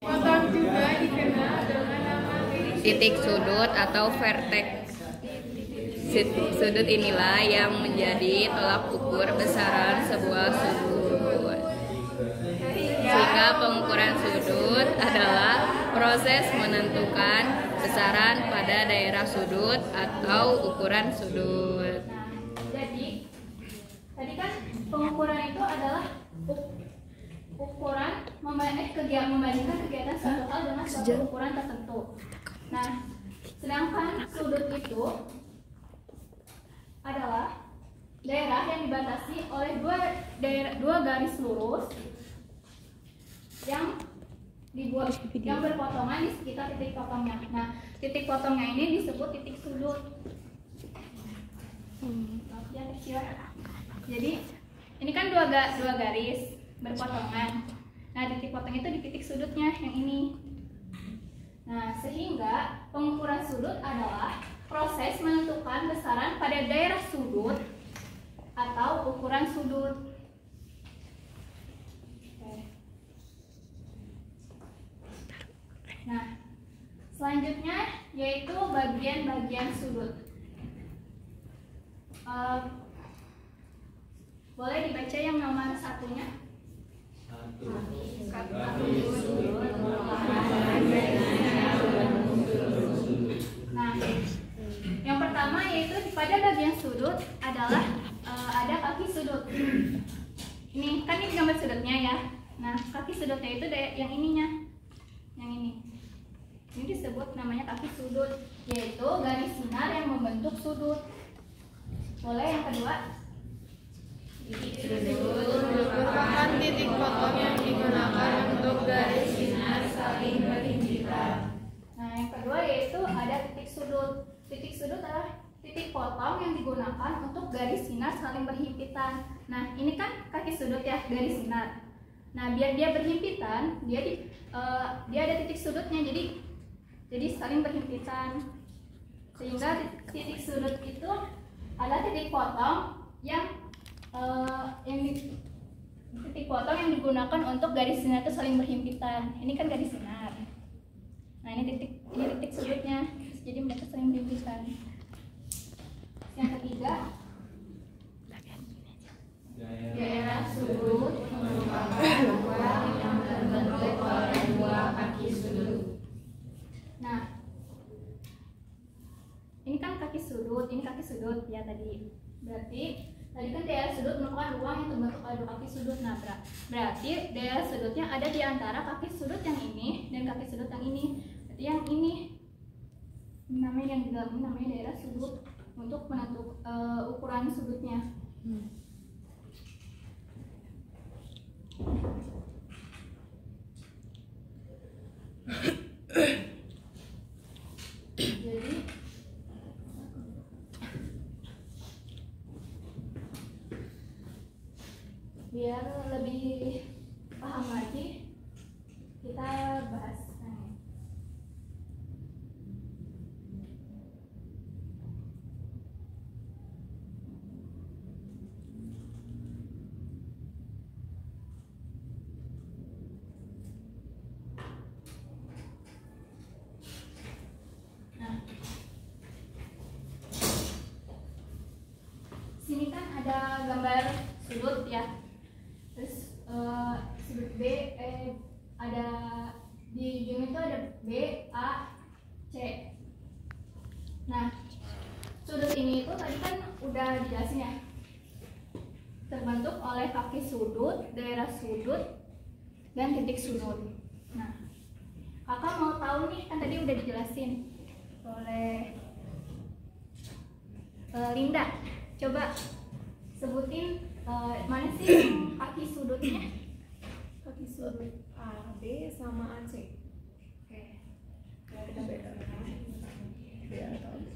Potong juga dikenal dengan nama Titik sudut atau vertex. Sudut inilah yang menjadi tolak ukur besaran sebuah sudut. Sehingga pengukuran sudut adalah proses menentukan besaran pada daerah sudut atau ukuran sudut. Jadi tadi kan pengukuran itu adalah ukuran membandingkan kegiatan suatu hal dengan suatu ukuran tertentu. Nah, sedangkan sudut itu adalah daerah yang dibatasi oleh dua garis lurus yang berpotongan di sekitar titik potongnya. Nah, titik potongnya ini disebut titik sudut. Ya, kecil. Jadi ini kan dua garis berpotongan. Nah, titik potong itu di titik sudutnya yang ini. Nah, sehingga pengukuran sudut adalah proses menentukan besaran pada daerah sudut atau ukuran sudut. Nah, selanjutnya yaitu bagian-bagian sudut. Boleh dibaca yang nomor satunya? Nah, yang pertama yaitu pada bagian sudut adalah ada kaki sudut. Ini kan ini gambar sudutnya ya. Nah, kaki sudutnya itu yang ininya, yang ini. Ini disebut namanya kaki sudut, yaitu garis sinar yang membentuk sudut. Boleh yang kedua? titik sudut merupakan titik potong yang digunakan untuk garis sinar saling berhimpitan. Nah, yang kedua yaitu ada titik sudut. Titik sudut adalah titik potong yang digunakan untuk garis sinar saling berhimpitan. Nah, ini kan kaki sudut ya, garis sinar. Nah, biar dia berhimpitan, dia ada titik sudutnya, jadi saling berhimpitan. Sehingga titik sudut itu adalah titik potong yang titik potong yang digunakan untuk garis sinar itu saling berhimpitan. Ini kan garis sinar. Nah, ini titik sudutnya. Jadi mereka saling berhimpitan. Yang ketiga, Daerah sudut merupakan ruang yang terbentuk oleh dua kaki sudut. nah ini kan kaki sudut, ini kaki sudut ya tadi. Berarti tadi kan daerah sudut merupakan ruang yang terbentuk oleh dua kaki sudut. Nah, berarti daerah sudutnya ada di antara kaki sudut yang ini dan kaki sudut yang ini. Berarti yang ini namanya, yang di dalam ini namanya daerah sudut untuk menentukan ukuran sudutnya. Jadi biar lebih paham lagi, kita bahas. Nah, sini kan ada gambar sudut ya. Terus sudut B, ada di ujung itu ada B, A, C. Nah, sudut ini itu tadi kan udah dijelasin ya, terbentuk oleh kaki sudut, daerah sudut, dan titik sudut. Nah, kakak mau tahu nih, kan tadi udah dijelasin oleh Linda. Coba sebutin mana sih yang kaki sudutnya? Kaki sudut A, B sama AC. Oke. Kita beda. B atau B.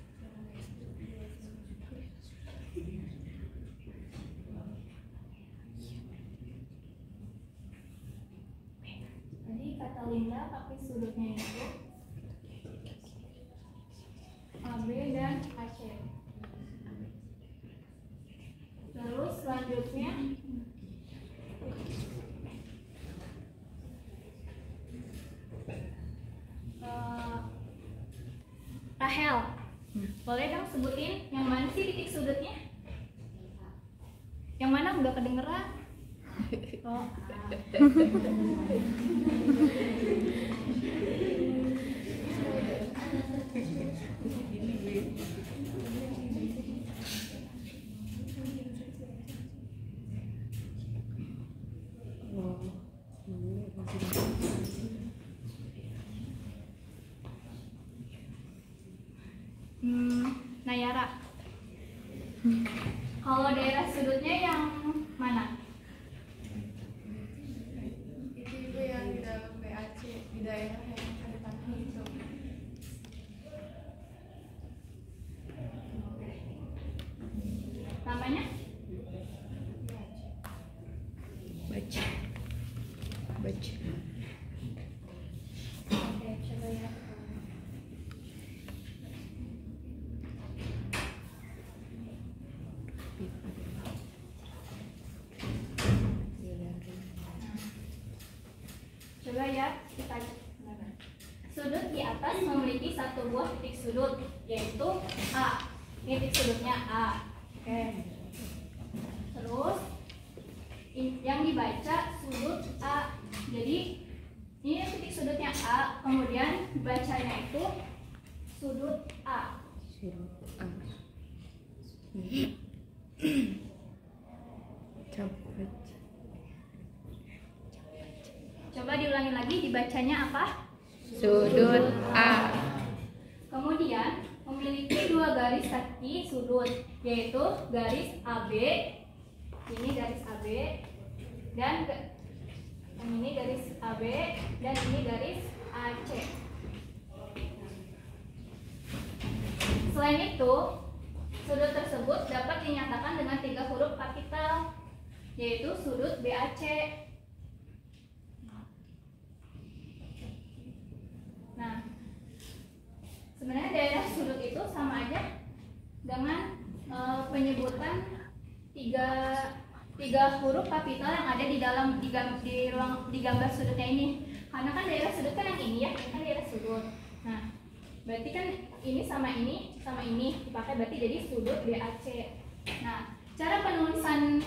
Jadi kata Linda kaki sudutnya itu AB dan AC. Terus selanjutnya Rahel. Boleh dong sebutin yang mana sih titik sudutnya? Yang mana nggak kedengeran? Oh. Nayara. Kalau daerah sudutnya yang mana? Itu yang di dalam BAC, di daerah yang ada tanah itu. Namanya? Baca. Oke, coba ya. Coba ya, kita sudut di atas memiliki satu buah titik sudut, yaitu A. Ini titik sudutnya A. Oke. Terus yang dibaca sudut A. Jadi ini titik sudutnya A, kemudian bacanya itu sudut A. Coba diulangi lagi, dibacanya apa? Sudut A. Kemudian memiliki dua garis kaki sudut, yaitu garis AB, ini garis AB, dan yang ini garis AB, dan ini garis AC. Selain itu, sudut tersebut dapat dinyatakan dengan 3 huruf kapital, yaitu sudut BAC. Nah, sebenarnya daerah sudut itu sama aja dengan penyebutan tiga huruf kapital yang ada di dalam di gambar sudutnya ini. Karena kan daerah sudut kan yang ini ya, ini kan daerah sudut. Nah, berarti kan ini sama ini dipakai, berarti jadi sudut BAC. Nah, cara penulisan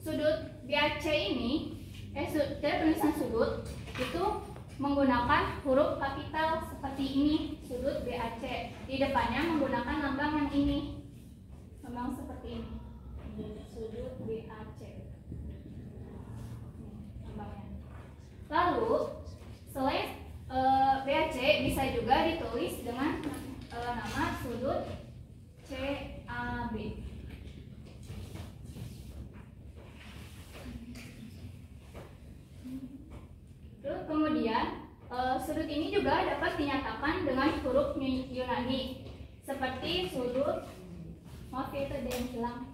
sudut BAC ini, cara penulisan sudut itu menggunakan huruf kapital seperti ini, sudut BAC. Di depannya menggunakan lambang yang ini, lambang seperti ini, sudut BAC. Lambangnya. Lalu selain BAC bisa juga ditulis dengan nama sudut CAB. Terus kemudian sudut ini juga dapat dinyatakan dengan huruf Yunani seperti sudut, maaf ya itu ada yang hilang.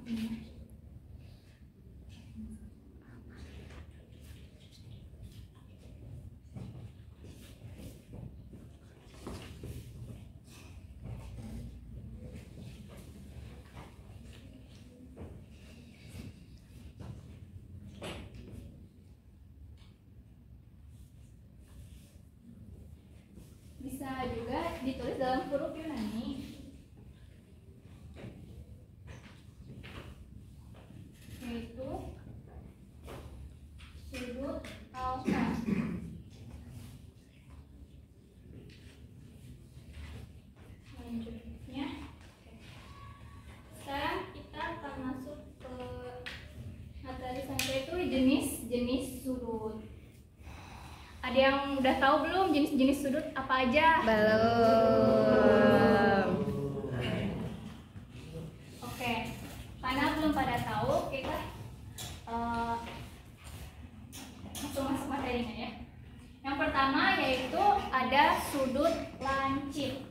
Bisa juga ditulis dalam huruf Yunani, yaitu sudut alfa. Selanjutnya, sekarang kita akan masuk ke materi sampel, itu jenis-jenis sudut. Ada yang udah tahu belum jenis-jenis sudut apa aja? Belum. Oke, karena belum pada tahu, kita masuk materinya ya. Yang pertama yaitu ada sudut lancip.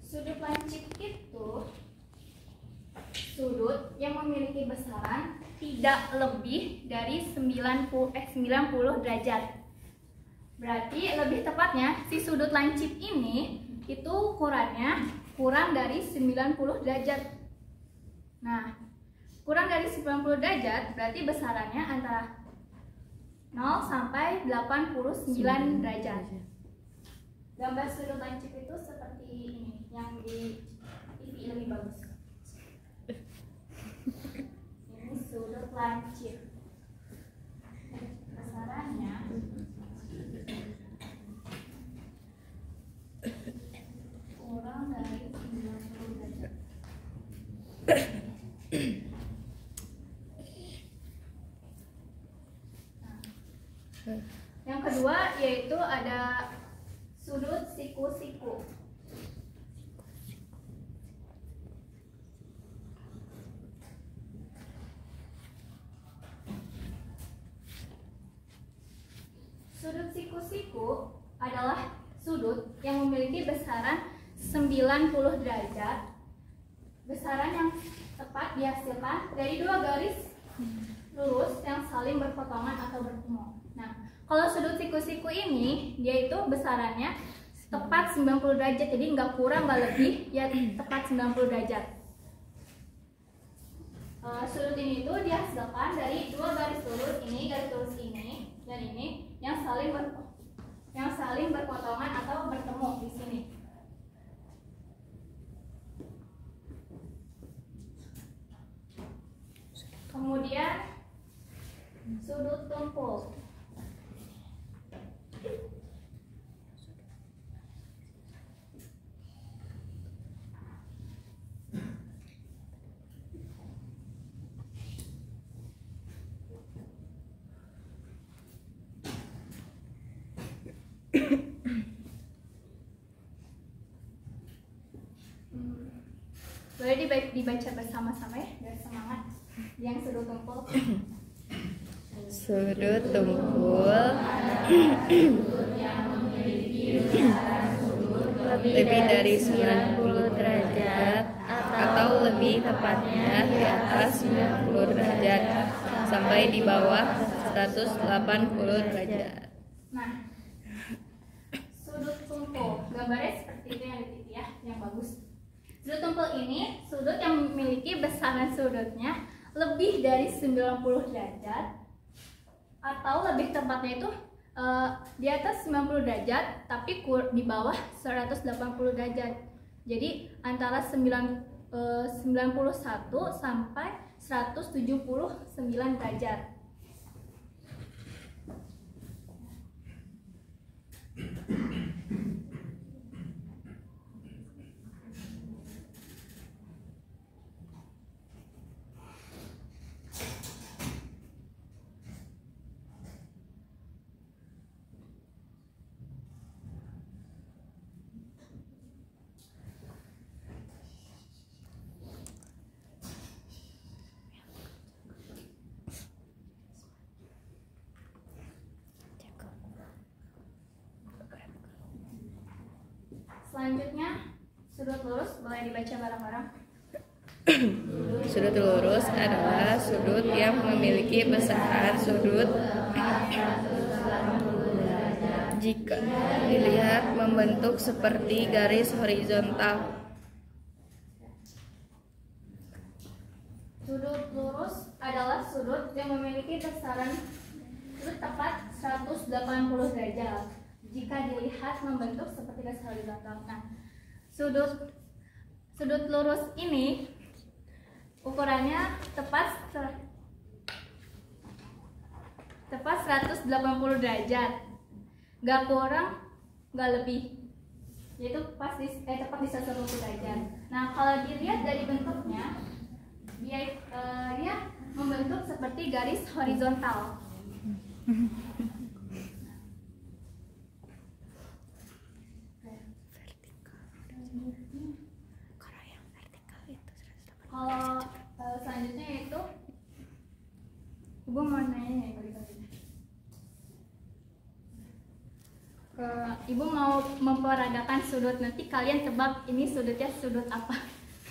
Sudut lancip itu sudut yang memiliki besaran tidak lebih dari 90 derajat. Berarti lebih tepatnya si sudut lancip ini itu ukurannya kurang dari 90 derajat. Nah, kurang dari 90 derajat berarti besarannya antara 0 sampai 89 derajat. Gambar sudut lancip itu seperti ini, yang di TV lebih bagus. Ini sudut lancip. Besarannya kurang dari 90 derajat. Nah, yang kedua yaitu ada sudut siku-siku. Sudut siku-siku adalah sudut yang memiliki besaran 90 derajat. Besaran yang tepat dihasilkan dari dua garis lurus yang saling berpotongan atau bertemu. Nah, kalau sudut siku-siku ini, dia itu besarannya tepat 90 derajat, jadi nggak kurang nggak lebih, ya tepat 90 derajat. Sudut ini itu dihasilkan dari dua garis lurus ini, garis lurus ini, dan ini yang saling berpotongan atau bertemu di sini. Kemudian sudut tumpul. Boleh dibaca bersama-sama ya, biar semangat. Yang sudut tumpul. Sudut tumpul lebih dari 90 derajat atau lebih tepatnya di atas 90 derajat sampai di bawah 180 derajat. Nah, sudut tumpul gambarnya seperti itu yang di TV ya, yang bagus. Sudut tumpul ini sudut yang memiliki besaran sudutnya lebih dari 90 derajat atau lebih tepatnya itu di atas 90 derajat tapi di bawah 180 derajat. Jadi antara 91 sampai 179 derajat. Selanjutnya sudut lurus, boleh dibaca bareng-bareng. Sudut lurus adalah sudut yang memiliki besaran sudut jika dilihat membentuk seperti garis horizontal. Sudut lurus adalah sudut yang memiliki besaran sudut tepat 180 derajat jika dilihat membentuk seperti garis horizontal. Nah, sudut lurus ini ukurannya tepat 180 derajat, nggak kurang nggak lebih, yaitu tepat di 180 derajat. Nah, kalau dilihat dari bentuknya, dia membentuk seperti garis horizontal. Kalau selanjutnya itu Ibu mau nanya ya, Ibu mau memperagakan sudut, nanti kalian tebak ini sudutnya sudut apa.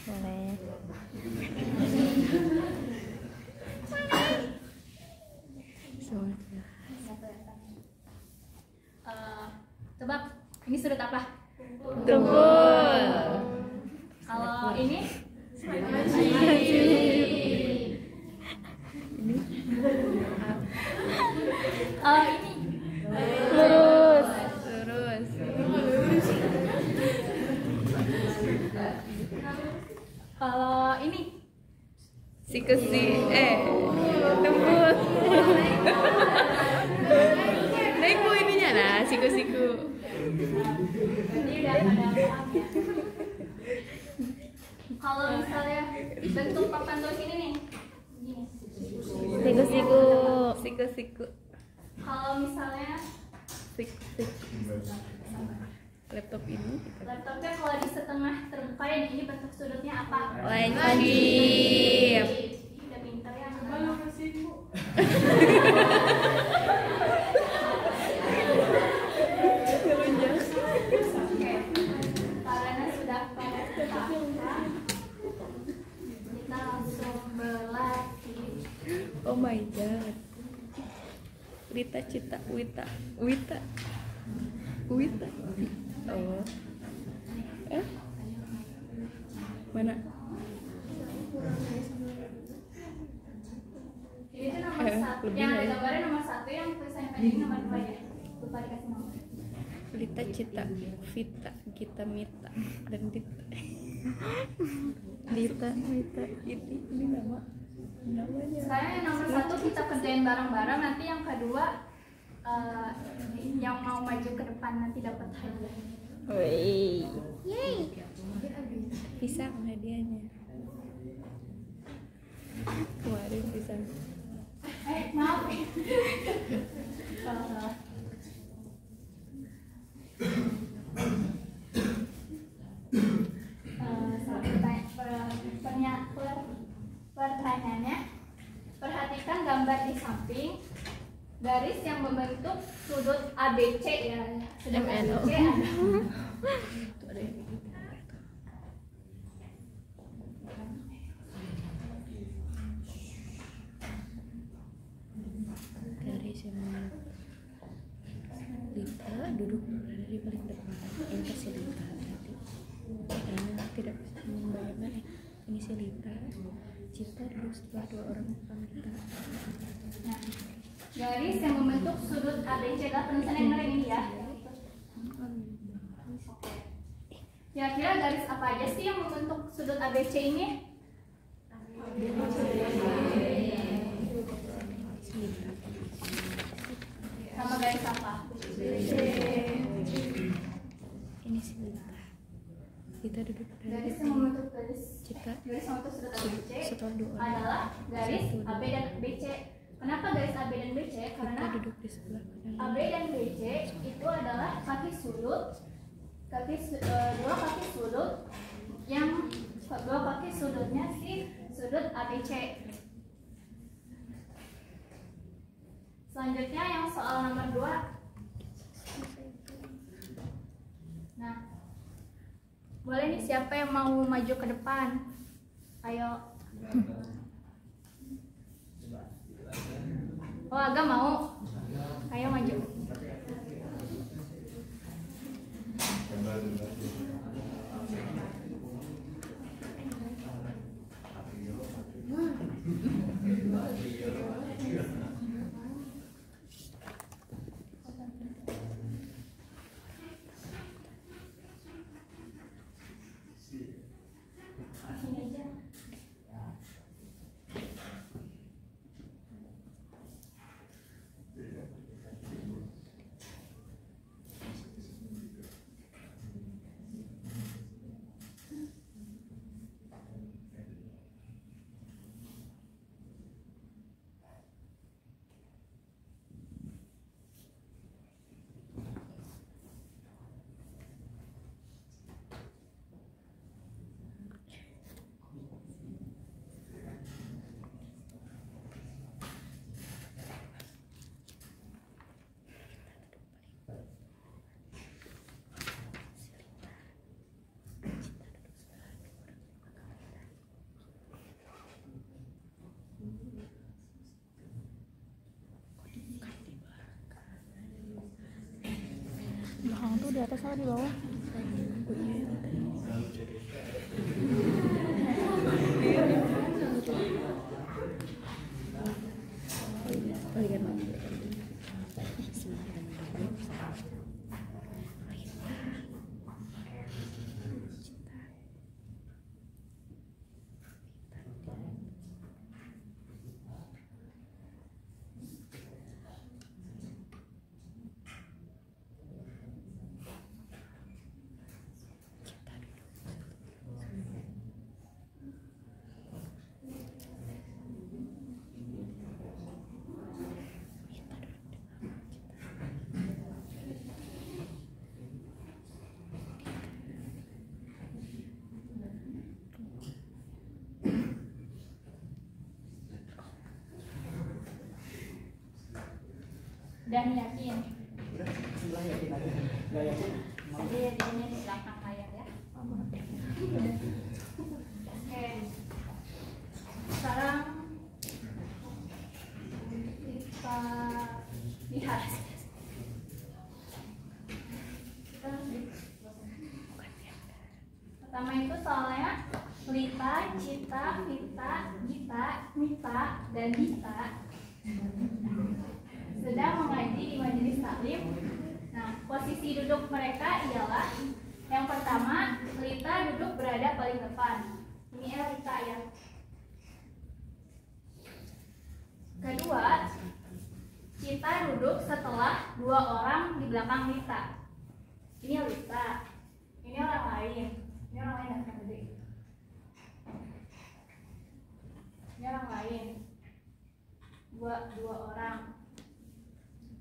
Boleh. Ini sudut apa? Tumpul. Kalau ini? Kalau ini? Lurus. Kalau ini? Siku-si tumpul. Naik bu ininya lah, siku-siku. Berarti udah ada paham ya. Kalau misalnya bentuk papan tulis ini nih, gini. Siku-siku. Siku-siku. Kalau misalnya Laptop ini. laptopnya kalau di setengah terbuka ya, ini bentuk sudutnya apa? Lancip. Udah pintar ya. Oke, karena sudah pada paham, kita langsung berlatih. Oh my god. Wita Cita Wita. Oh. Mana? Ini tuh nomor satu, yang ada gambarnya nomor 1, yang tulisannya pendek nomor 2 ya. Lupa dikasih nomor. Wita Cita Vita Gita Mita dan Dita. Dita Mita ini namanya. Sekarang yang nomor 1 kita kerjain bareng-bareng, nanti yang kedua yang mau maju ke depan nanti dapat hadiah. Woi. Yeay. Pisang hadiahnya. Kemarin pisang. Maaf. Pertanyaannya, perhatikan gambar di samping garis yang membentuk sudut ABC ya. Sudut MNO. ABC ada. Garis yang Lita duduk berada di paling depan. Ini kasih Lita nanti. Tidak bisa membayangkan ini si Lita. Cita duduk setelah dua orang wanita. Nah, garis yang membentuk sudut ABC adalah penulisan yang benar ini ya. Kira-kira garis apa aja sih yang membentuk sudut ABC ini? Sama garis apa? Ini si Lita. Lita duduk Garis yang membentuk garis Cita garis yang membentuk sudut ABC setelah dua orang. adalah garis AB dan BC. Kenapa garis AB dan BC? Lita Karena duduk di sebelah kanan. AB dan BC itu adalah kaki sudut, dua kaki sudut yang dua kaki sudutnya si sudut ABC. Selanjutnya yang soal nomor 2. Nah, boleh nih siapa yang mau maju ke depan? Ayo. Oh, Agak mau? Ayo maju. Sini aja. di atas sama di bawah? Oh iya, maaf. Dan yakin. Sebelah yakin aja. Nggak yakin. Tadi ini di belakang layar ya. Oke. Sekarang kita lihat. Pertama itu soalnya Lita, Cita, Vita, Gita, Mita, dan Dita sedang mengaji di majelis taklim. Nah, posisi duduk mereka ialah yang pertama, Lita duduk berada paling depan. Ini Lita ya. Kedua, Cita duduk setelah dua orang di belakang Lita. Ini Lita. Ini orang lain. Ini orang lain yang tadi. Ini orang lain. Dua orang.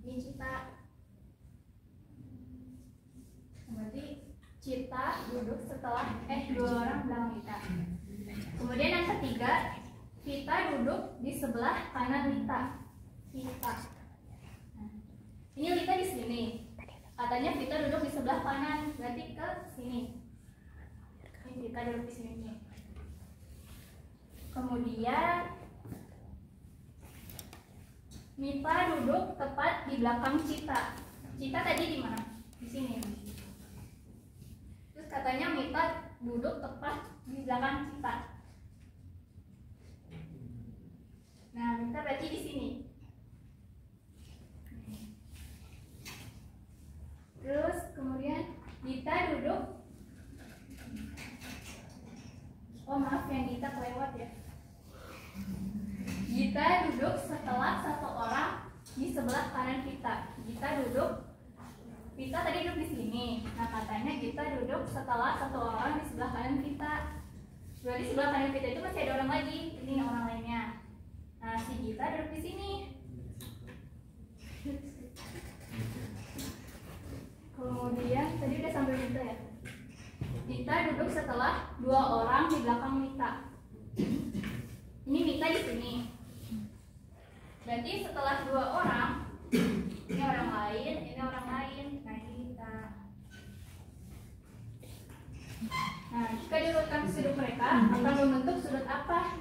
Ini Cita. Berarti Cita duduk setelah dua orang belakang Lita. Kemudian yang ketiga, Vita duduk di sebelah kanan Lita. Vita. Nah, ini Lita di sini. Katanya Vita duduk di sebelah kanan, berarti ke sini. Ini Vita duduk di sini. Kemudian Mita duduk tepat di belakang Cita. Cita tadi di mana? Di sini. Terus katanya Mita duduk tepat di belakang Cita. Nah, Mita berarti di sini. Terus kemudian Dita duduk. Oh maaf, yang Dita kelewat ya. Gita duduk setelah satu orang di sebelah kanan Vita. Gita duduk, Vita tadi duduk di sini. Nah katanya Gita duduk setelah satu orang di sebelah kanan Vita. Berarti sebelah kanan Vita itu masih ada orang lagi. Ini orang lainnya. Nah si Gita duduk di sini. Kemudian tadi udah sampai Vita ya. Gita duduk setelah dua orang di belakang Vita. Ini Mita di sini. Berarti setelah dua orang, ini orang lain, ini orang lain. Nah ini Mita. Nah jika diurutkan sudut mereka akan membentuk sudut apa?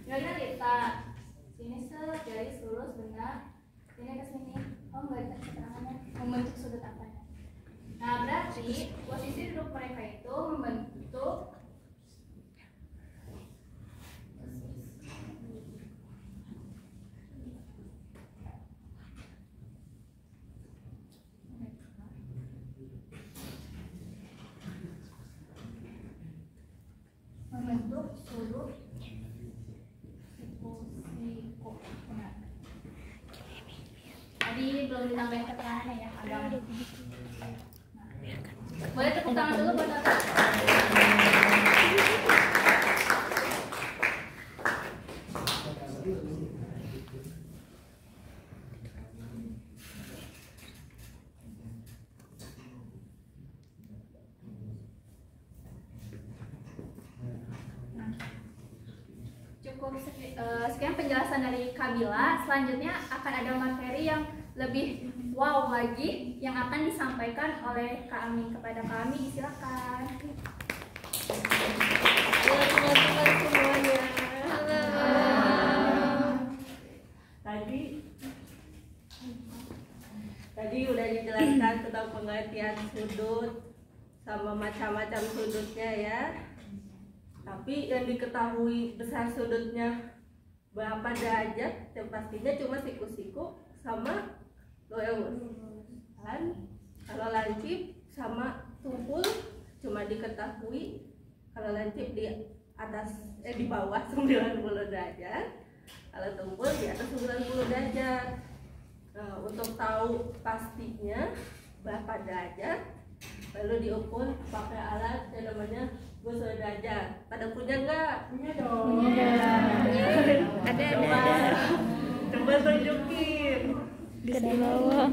Garis Mita. Sini garis lurus benar. Ini ke sini. Oh enggak ada keterangannya. Membentuk sudut apa? Nah berarti posisi duduk mereka itu membentuk sudut siko. Benar. Tadi belum ditambahin keterangannya ya, agama. Nah, boleh tepuk tangan dulu buat Tata. Sekian penjelasan dari Kabila. Selanjutnya akan ada materi yang lebih wow lagi yang akan disampaikan oleh kami kepada kami. Silakan. Halo teman-teman semuanya. Halo. Tadi udah dijelaskan tentang pengertian sudut sama macam-macam sudutnya ya. Tapi yang diketahui besar sudutnya berapa derajat, yang pastinya cuma siku-siku sama loeus. Kan kalau lancip sama tumpul cuma diketahui kalau lancip di atas di bawah 90 derajat, kalau tumpul di atas 90 derajat. Nah, untuk tahu pastinya berapa derajat, lalu diukur pakai alat yang namanya busur derajat. Pada punya nggak? Punya dong. Ada. Coba tunjukin. Bisa di bawah.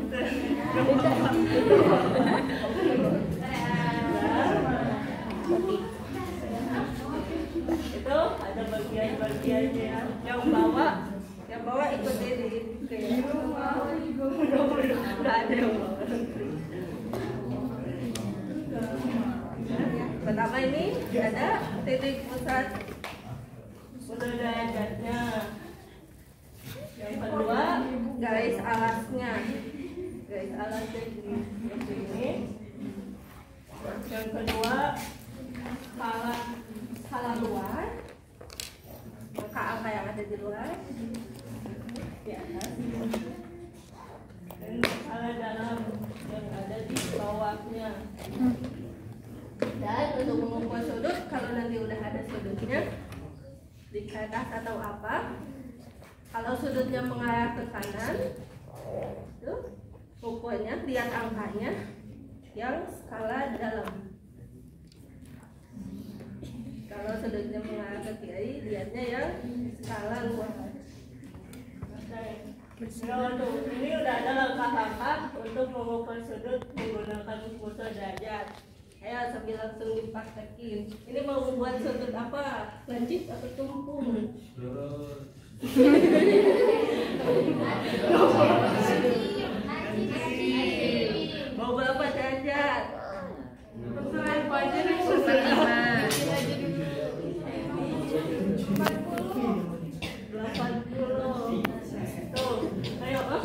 Itu ada bagian-bagiannya. Yang bawa ikut ini. Nggak ada yang bawa. Pertama ini ada titik pusat busur derajatnya. Yang kedua garis alasnya. Garis alasnya di sini. Yang kedua skala luar. Angka-angka yang ada di luar di atas. Dan skala dalam yang ada di bawahnya. Dan untuk mengukur sudut, kalau nanti udah ada sudutnya di kertas atau apa, kalau sudutnya mengarah ke kanan, itu ukurnya lihat angkanya yang skala dalam. Kalau sudutnya mengarah ke kiri, lihatnya yang skala luar. Ini udah ada langkah-langkah untuk mengukur sudut menggunakan busur derajat. Ayo sambil langsung dipraktekin. Ini mau membuat sudut apa? Lancip atau tumpul? Mau berapa derajat? Terserah aku aja nih. 80. Tuh, ayo ah.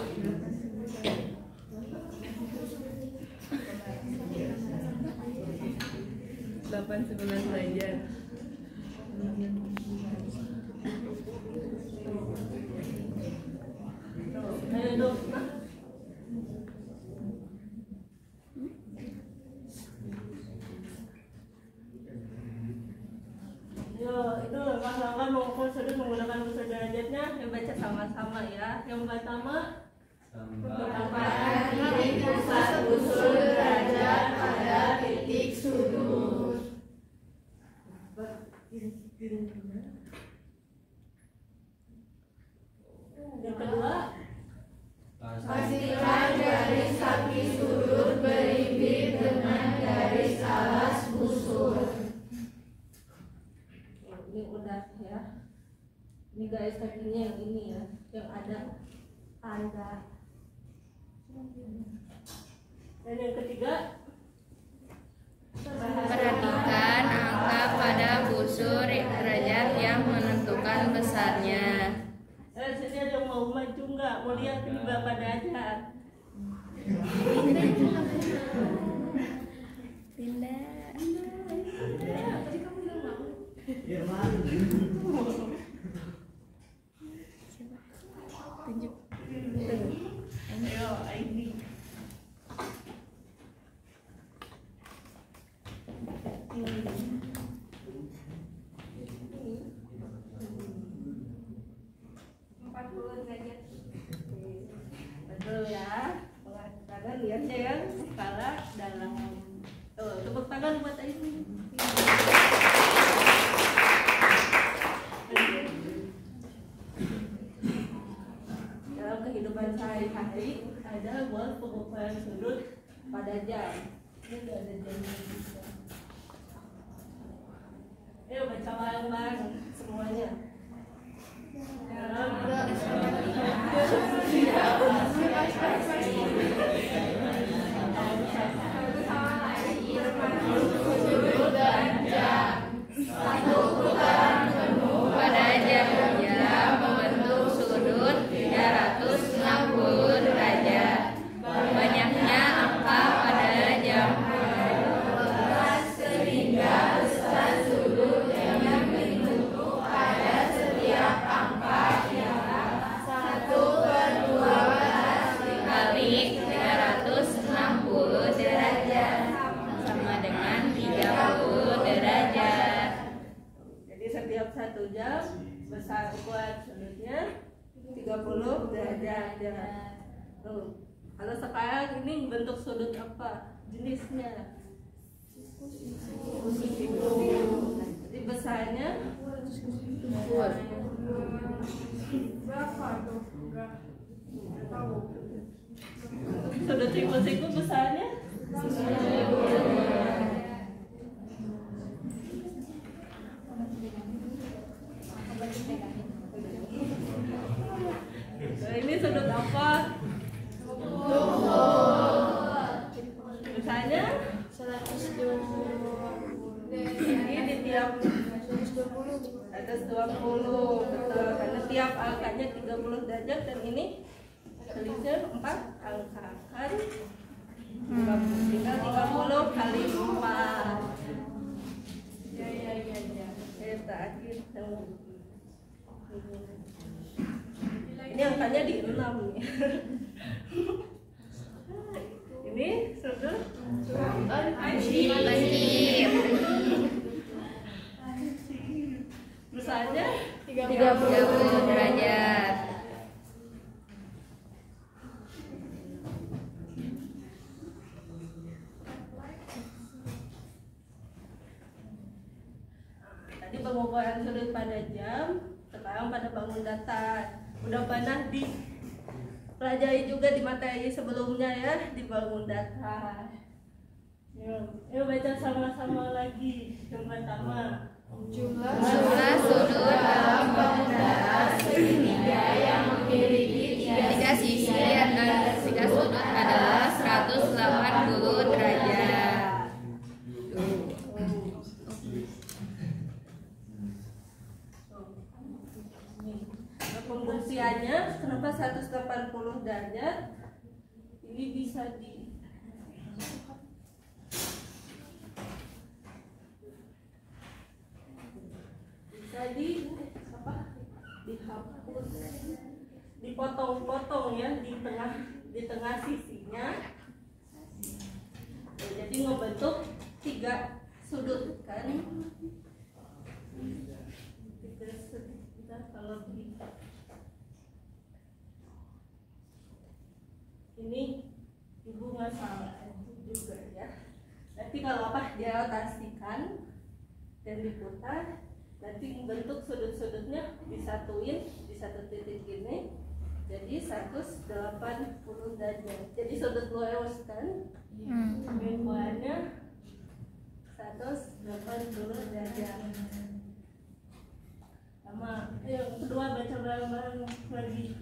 8-9 derajat. Ayo dong. Yo, itu langkah-langkah mengukur sudut menggunakan busur derajatnya. Yang baca sama-sama ya. Yang pertama, titik pusat busur derajat pada titik sudut. Yang kedua, Pastikan garis kaki sudut berimbit dengan garis alas busur. ini udah ya. Ini garis kakinya yang ini ya, yang ada tanda. Dan yang ketiga, Perhatikan angka pada busur derajat yang menentukan besarnya. sini ada yang mau maju nggak? Mau lihat ini berapa derajat? Tidak. Tunjuk. Ayo, ini. Betul ya. Tangan lihatnya yang skala dalam. Tuh, tepuk tangan buat ini. Dalam kehidupan sehari-hari ada buat pengukuran sudut pada jam. Ini udah ada jamnya juga. Ayo baca bareng-bareng semuanya. Pada jam membentuk sudut 360 derajat. Banyak derajat ya. Kalau sekarang ini bentuk sudut apa jenisnya? Jadi besarnya sudut siku-siku besarnya nah, ini sudut apa? Besarnya 120. ini di tiap 120 betul, karena tiap angkanya 30 derajat dan ini selisih 4 angka kan 30 kali 4 terakhir ini angkanya di 6 nih ini sudut besarnya 30 derajat. Tadi pengukuran sudut pada jam, sekarang pada bangun datar. Udah pernah dipelajari juga di materi sebelumnya ya, di bangun datar. Yuk baca sama-sama lagi. Yang pertama, Jumlah sudut dalam bangun datar segitiga yang memiliki tiga sisi antara tiga sudut adalah 180 derajat. Pemfungsiannya kenapa 180 derajat? Ini bisa dihapus, dipotong-potong ya di tengah sisinya. Jadi ngebentuk 3 sudut kan? 3 sudut. Kalau ini ibu nggak salah juga ya. Nanti kalau dirotasikan dan diputar, nanti bentuk sudut-sudutnya disatuin di satu titik ini, jadi 180 derajat. Jadi sudut luas kan, bentukannya 180 derajat. Sama, yang kedua baca bareng-bareng lagi.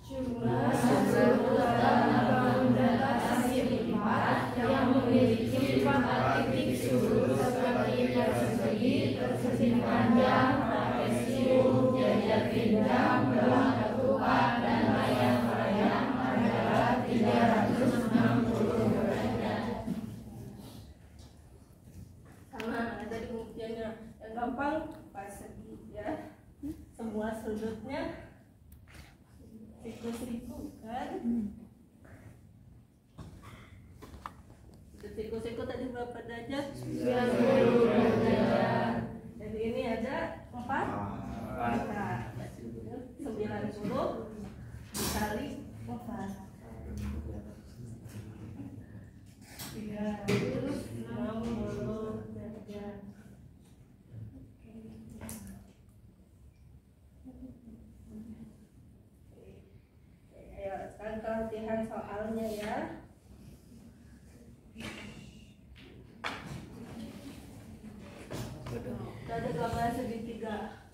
jumlah sudut dalam bangun datar segitiga yang memiliki 4 titik sudut seperti persegi, persegi panjang, trapesium, jajar pinggang, belah ketupat, dan layang-layang adalah 360 derajat. Sama ada di pengujiannya yang gampang persegi ya, semua sudutnya siku-siku kan. Siku-siku tadi berapa derajat? 90 derajat. Jadi ini ada 4 angka 90 dikali 4 360 derajat. Ayo sekarang latihan soalnya ya. Ada gambar segitiga.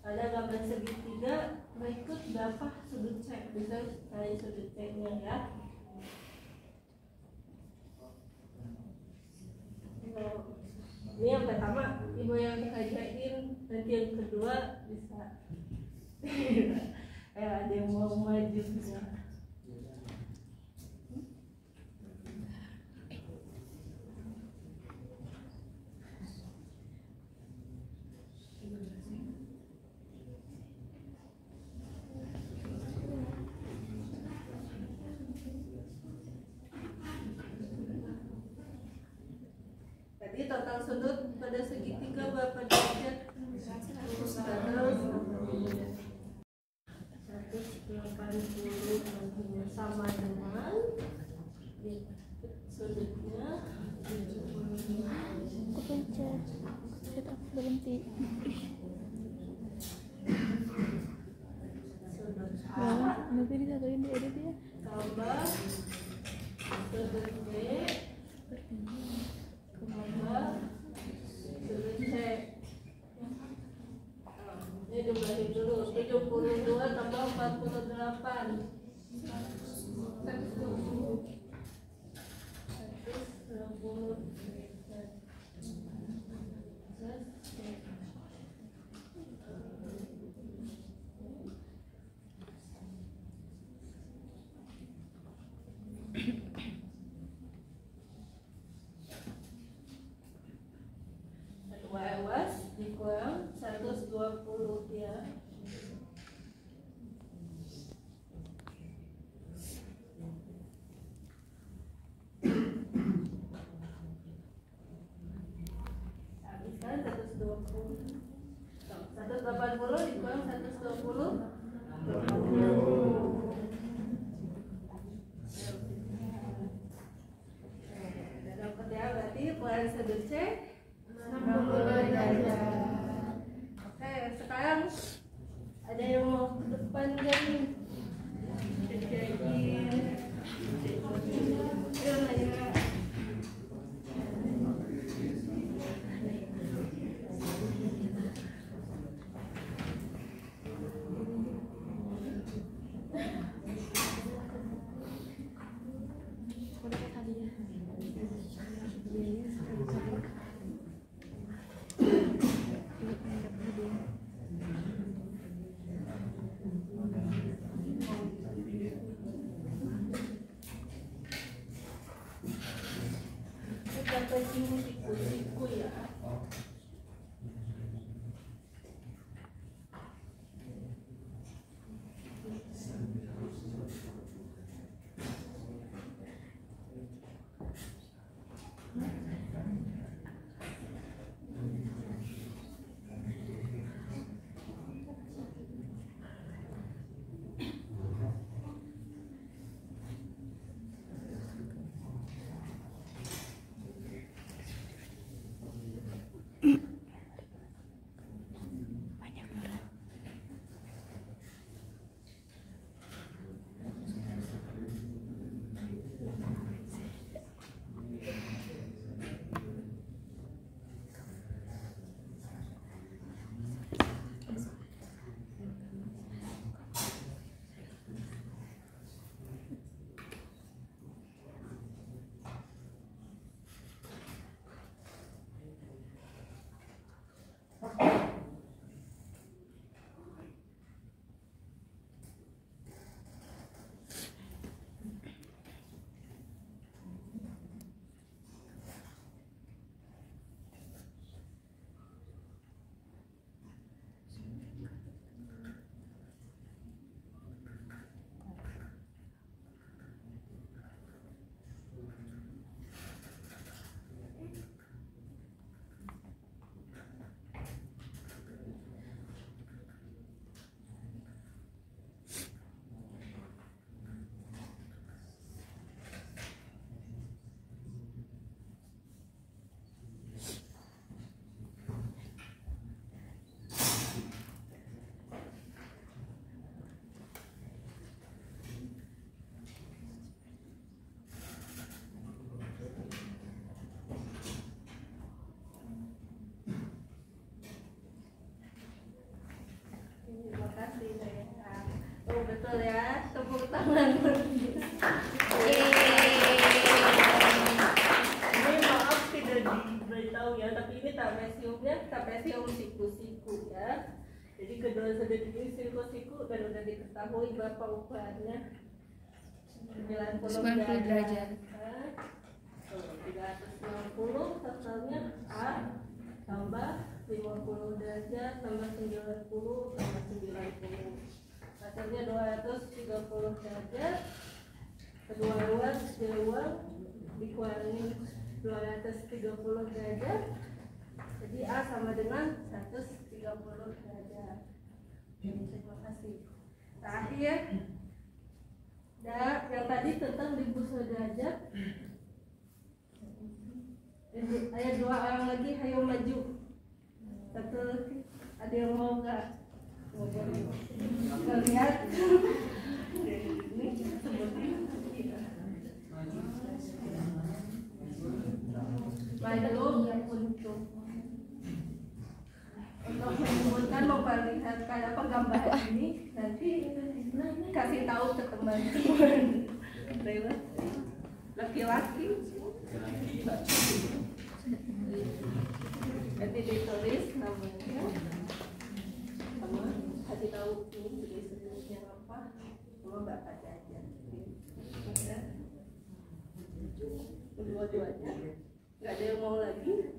Ada gambar segitiga berikut berapa sudut C? Bisa cari sudut C-nya ya. Ini yang pertama ibu yang kerjain, nanti yang kedua bisa. Ada yang mau maju juga. Tadi total sudut pada segitiga berapa derajat? 180. sama dengan sudutnya Aku pencet aku berhenti. sudut A Nanti disatuin di edit ya. tambah sudut B tambah sudut C. Ini jumlahin dulu, 72 tambah 48 awas dikurang 120 ya. Habiskan 120. 180 dikurang 120 dapat ya, berarti ukuran sudut C 60 derajat. Oke, sekarang ada yang mau ke depan gak nih? Kerjain. Ya. Sampai sini siku ya. Oh betul ya, tepuk tangan. Ini maaf tidak diberitahu ya, tapi ini trapesiumnya trapesium siku-siku ya. Jadi kedua sudut ini siku-siku dan udah diketahui berapa ukurannya. 90 derajat. 360 totalnya A tambah 50 derajat tambah 90 tambah 90. Hasilnya 230 derajat. Kedua ruas dikurangi 230 derajat. Jadi A sama dengan 130 derajat. Terima kasih. Terakhir tadi tentang 1000 derajat. Ada 2 orang lagi, ayo maju. Satu lagi, ada yang mau nggak? Mau lihat? Ini sebutnya. Maju untuk menyebutkan, memperlihatkan apa gambar ini, nanti kasih tahu ke teman-teman. Laki-laki nanti ditulis namanya, sama kasih tahu ini jenis-jenisnya apa, sama bapak aja. Dua-duanya nggak ada yang mau lagi.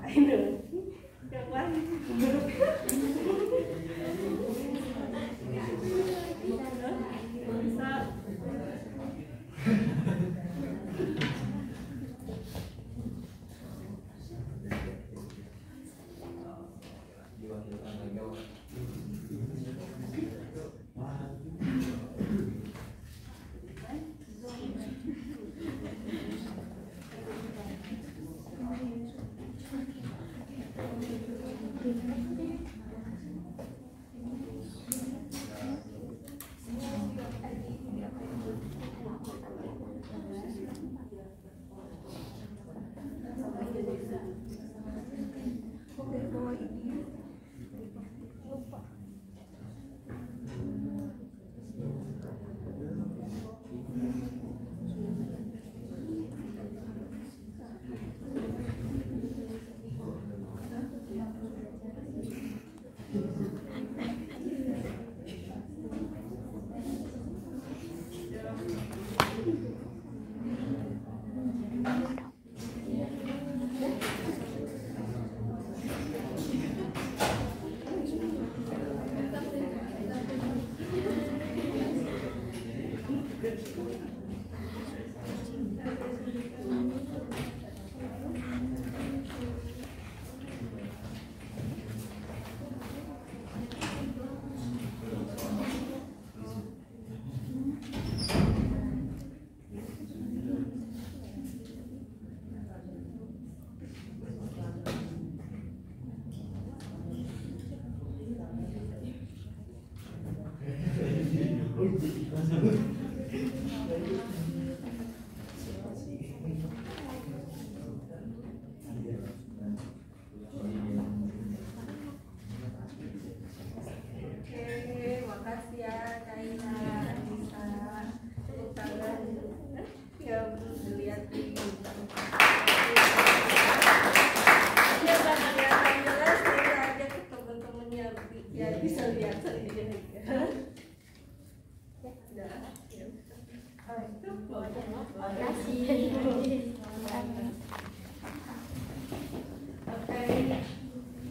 Ayo, yang lain. Bisa.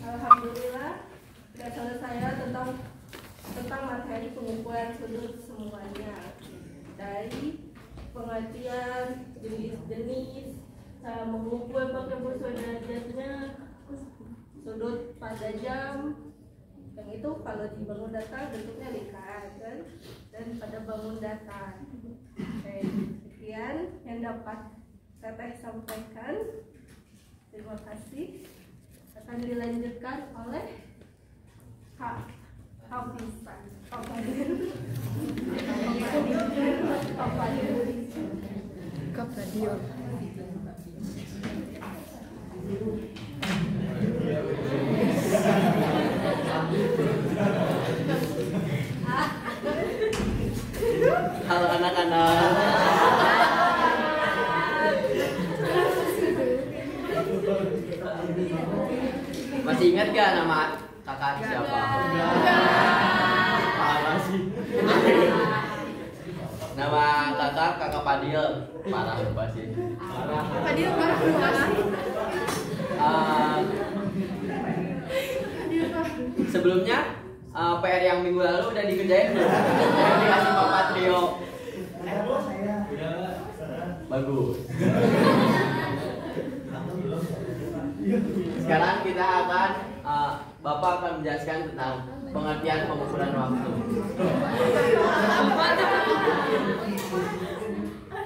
Alhamdulillah sudah selesai ya tentang materi pengumpulan sudut semuanya, dari pengertian jenis-jenis, cara mengumpul pakai buku derajatnya, sudut pada jam, yang itu kalau di bangun datar bentuknya lingkaran kan, dan pada bangun datar. Oke, sekian yang dapat saya sampaikan. Terima kasih. Akan dilanjutkan oleh Hafizah. Kapadio. Halo anak-anak. Masih ingat gak nama kakak siapa? Parah sih. Nama kakak Padil. Parah lupa sih. Padil parah. Sebelumnya PR yang minggu lalu udah dikerjain belum? Yang dikasih Pak Patrio. Bagus. Sekarang kita akan Bapak akan menjelaskan tentang pengertian pengukuran waktu.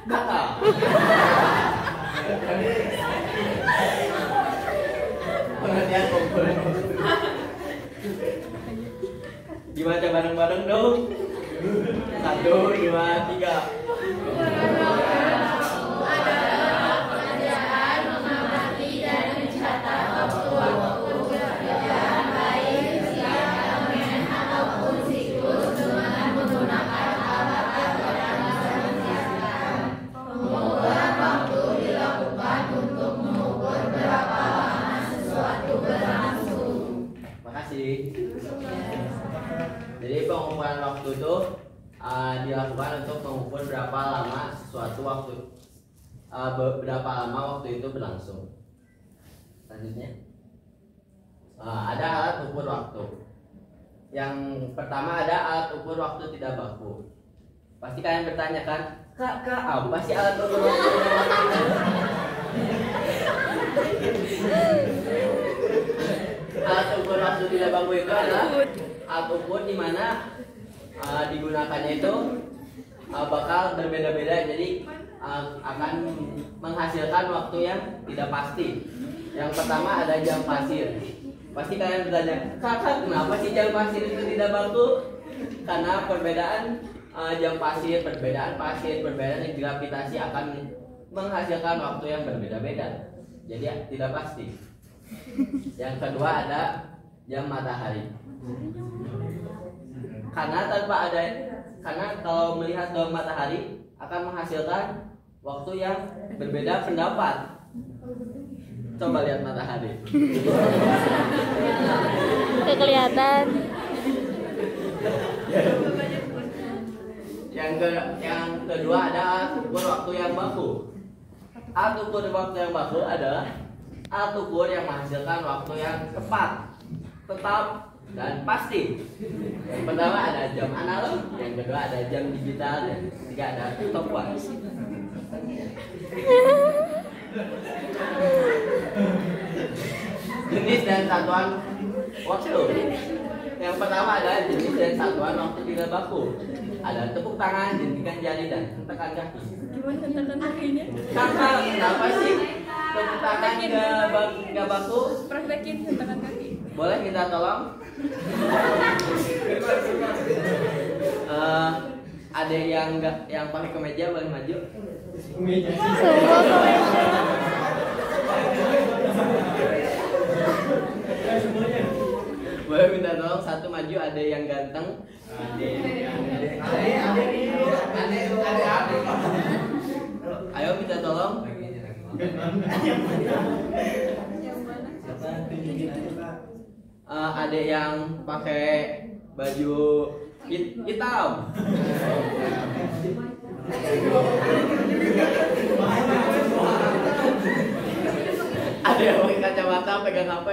Kakak. Pengertian pengukuran waktu. Gimana bareng-bareng dong? 1, 2, 3. Jadi pengukuran waktu itu dilakukan untuk mengukur berapa lama sesuatu waktu, berapa lama waktu itu berlangsung. Selanjutnya, ada alat ukur waktu. Yang pertama ada alat ukur waktu tidak baku. Pasti kalian bertanya kan, kak apa sih alat ukur waktu tidak baku? Alat ukur waktu tidak baku itu adalah alat ukur di mana digunakannya itu bakal berbeda-beda, jadi akan menghasilkan waktu yang tidak pasti. Yang pertama ada jam pasir. Pasti kalian bertanya, kakak kenapa sih jam pasir itu tidak baku? Karena perbedaan jam pasir, perbedaan gravitasi akan menghasilkan waktu yang berbeda-beda, jadi tidak pasti. Yang kedua ada jam matahari. Karena kalau melihat jam matahari akan menghasilkan waktu yang berbeda pendapat. Coba lihat matahari. Kelihatan. Yang kedua ada alat ukur waktu yang baku. Alat ukur waktu yang baku adalah alat ukur yang menghasilkan waktu yang tepat, tetap, dan pasti. Yang pertama ada jam analog, yang kedua ada jam digital, dan yang ketiga ada stopwatch. Jenis dan satuan waktu. Yang pertama adalah jenis dan satuan waktu tidak baku. Ada tepuk tangan, jentikan jari, dan hentakan kaki. Gimana hentakan kakinya? Kakak, kenapa sih tepuk tangan nggak baku? Praktekin hentakan kaki. Boleh minta tolong? Ada yang pakai kemeja boleh maju? Semua kemeja. Boleh minta tolong satu maju, ada yang ganteng. Ayo minta tolong. Ada yang pakai baju hitam. Ada yang pakai kacamata pegang HP.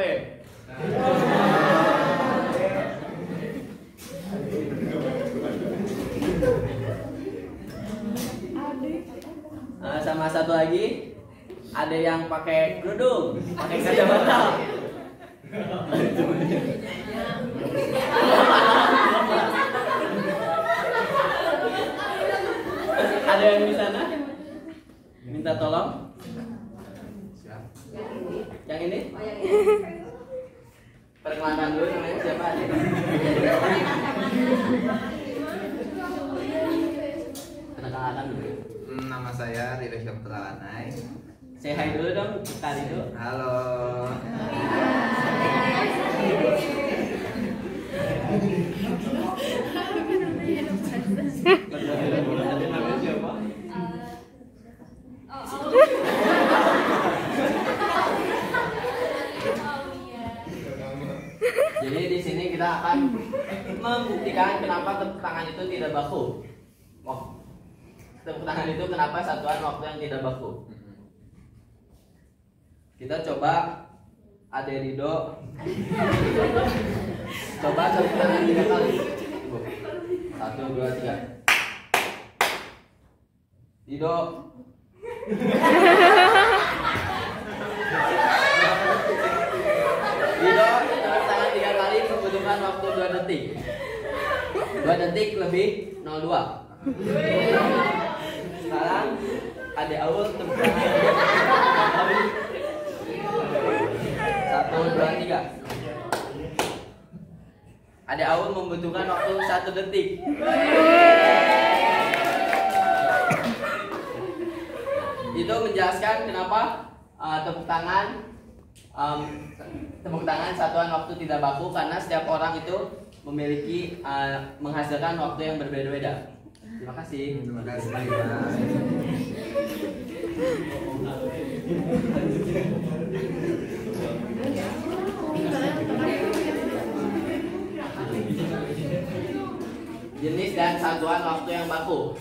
Sama satu lagi, ada yang pakai kerudung, pakai kacamata. Ada yang di sana? Minta tolong. Yang ini? Perkenalkan dulu, namanya siapa? Perkenalkan dulu. Nama saya Ridho Syaftalanai. Say hi dulu dong, Tari dulu. Halo. Namanya siapa? Jadi di sini kita akan membuktikan kenapa tepuk tangan itu tidak baku. Tepuk tangan itu kenapa satuan waktu yang tidak baku. Kita coba Ade Rido. Coba tepuk tangan 3 kali. 1, 2, 3. Rido. Rido, tepuk tangan 3 kali. 2 detik lebih 02. Sekarang Ade Aul tepuk tangan. 1, 2, 3. Ade Aul membutuhkan waktu 1 detik. Itu menjelaskan kenapa tepuk tangan satuan waktu tidak baku, karena setiap orang itu memiliki menghasilkan waktu yang berbeda-beda. Terima kasih. Terima kasih. Jenis dan satuan waktu yang baku.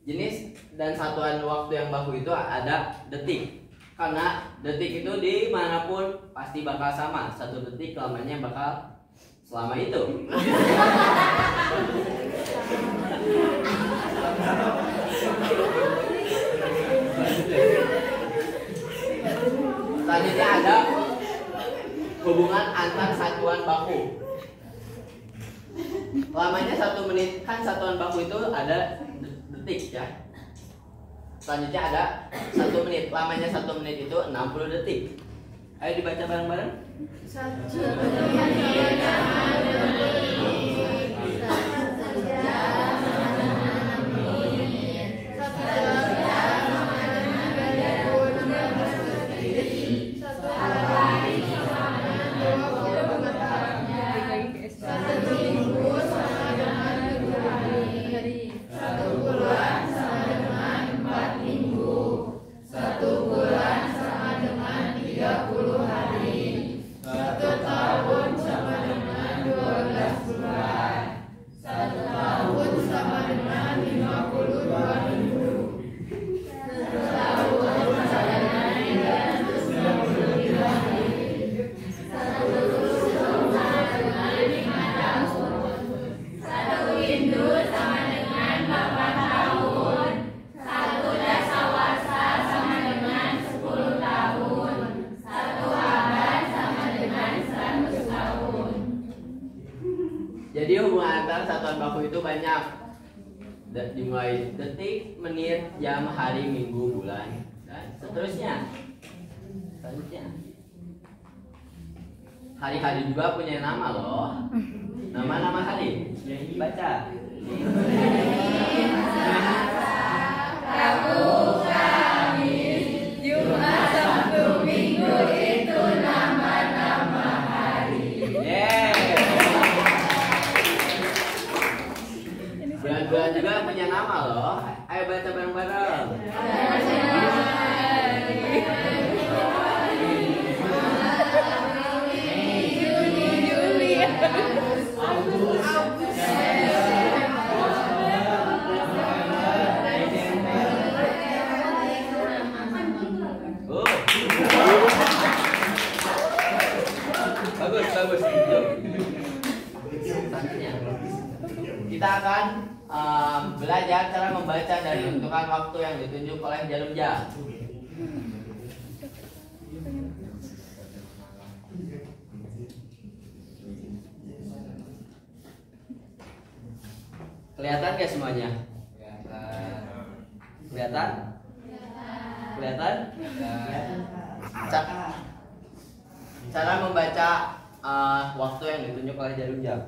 Jenis dan satuan waktu yang baku itu ada detik. Karena detik itu dimanapun pasti bakal sama. 1 detik lamanya bakal selama itu. Selanjutnya ada hubungan antar satuan baku. Lamanya 1 menit, kan satuan baku itu ada detik ya. Selanjutnya ada 1 menit. Lamanya 1 menit itu 60 detik. Ayo dibaca bareng-bareng. 1 menit sama 1 Jadi hubungan antar satuan baku itu banyak. Dimulai detik, menit, jam, hari, minggu, bulan, dan seterusnya. Selanjutnya, hari-hari juga punya nama loh. Nama-nama hari. Baca. Rabu, Kamis, Jumat, Sabtu, Minggu itu nama-nama hari. Bulan-bulan juga punya nama loh. Ayo baca bareng-bareng. Bagus. Selanjutnya, kita akan belajar cara membaca dan menentukan waktu yang ditunjuk oleh jarum jam. Kelihatan gak semuanya? Kelihatan? Cara membaca waktu yang ditunjuk oleh jarum jam.